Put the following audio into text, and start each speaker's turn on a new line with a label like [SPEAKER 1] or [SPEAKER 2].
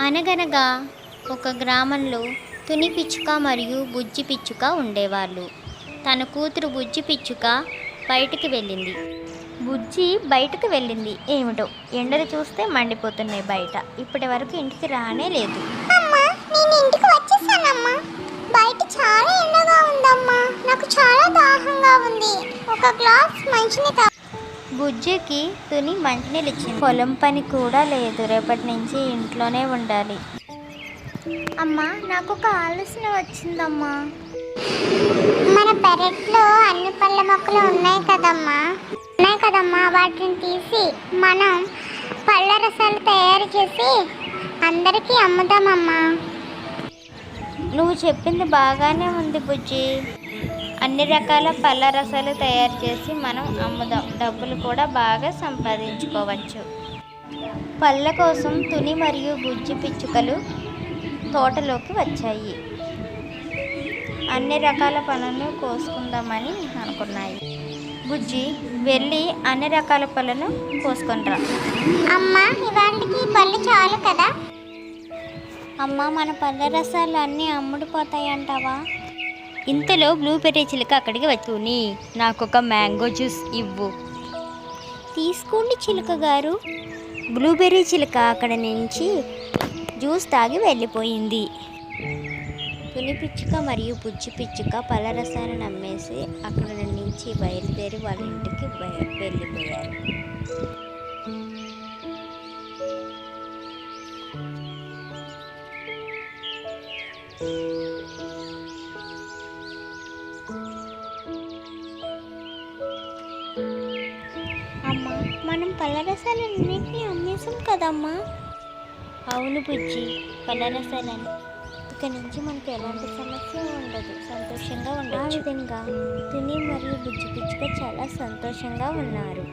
[SPEAKER 1] అనగనగా ఒక గ్రామంలో తుని పిచ్చుక మరియు బుజ్జి పిచ్చుక ఉండేవాళ్ళు. తన కూతురు బుజ్జి పిచ్చుక బయటికి వెళ్ళింది. ఏమిటో ఎండలు చూస్తే మండిపోతున్నాయి బయట. ఇప్పటి వరకు ఇంటికి రానే లేదు.
[SPEAKER 2] అమ్మా, నేను ఇంటికి వచ్చేసానమ్మా. బయట చాలా ఎండగా ఉందమ్మా. నాకు చాలా దాహంగా ఉంది. ఒక గ్లాస్ మంచినీళ్ళు
[SPEAKER 1] బుజ్జికి తుని మంచినీళ్ళు ఇచ్చింది. పొలం పని కూడా లేదు, రేపటి నుంచి ఇంట్లోనే ఉండాలి.
[SPEAKER 2] అమ్మా, నాకు ఒక ఆలోచన వచ్చిందమ్మా. మన పెరట్లో అన్ని పళ్ళ మొక్కలు ఉన్నాయి కదమ్మా, వాటిని తీసి మనం పళ్ళ రసాలు తయారు చేసి అందరికీ అమ్ముదామమ్మా.
[SPEAKER 1] నువ్వు చెప్పింది బాగానే ఉంది బుజ్జి. అన్ని రకాల పళ్ళ రసాలు తయారు చేసి మనం అమ్ముదాం. డబ్బులు కూడా బాగా సంపాదించుకోవచ్చు. పళ్ళ కోసం తుని మరియు బుజ్జి పిచ్చుకలు తోటలోకి వచ్చాయి. అన్ని రకాల పళ్ళను కోసుకుందామని అనుకున్నాయి. బుజ్జి వెళ్ళి అన్ని రకాల పళ్ళను కోసుకుంటారా.
[SPEAKER 2] అమ్మా, ఇవాళకి పళ్ళు చాలు కదా.
[SPEAKER 1] అమ్మ, మన పళ్ళ రసాలు అన్నీ అమ్ముడుపోతాయంటావా? ఇంతలో బ్లూబెర్రీ చిలుక అక్కడికి వచ్చి, నాకొక మ్యాంగో జ్యూస్ ఇవ్వు. తీసుకోండి చిలుక గారు. బ్లూబెర్రీ చిలుక అక్కడ నుంచి జ్యూస్ తాగి వెళ్ళిపోయింది. తుని పిచ్చుక మరియు బుజ్జి పిచ్చుక పళ్ళ రసాలను అమ్మేసి అక్కడ నుంచి బయలుదేరి వాళ్ళ ఇంటికి వెళ్ళిపోయారు.
[SPEAKER 2] అమ్మా, మనం పళ్ళ రసాలన్నింటినీ అమ్మేసాం కదమ్మా.
[SPEAKER 1] అవును బుజ్జి, పళ్ళ రసాలని ఇక నుంచి మనకు ఎలాంటి సమస్య ఉండదు, సంతోషంగా ఉండదు. ఆ విధంగా తుని మరియు బుజ్జి పిచ్చుక చాలా సంతోషంగా ఉన్నారు.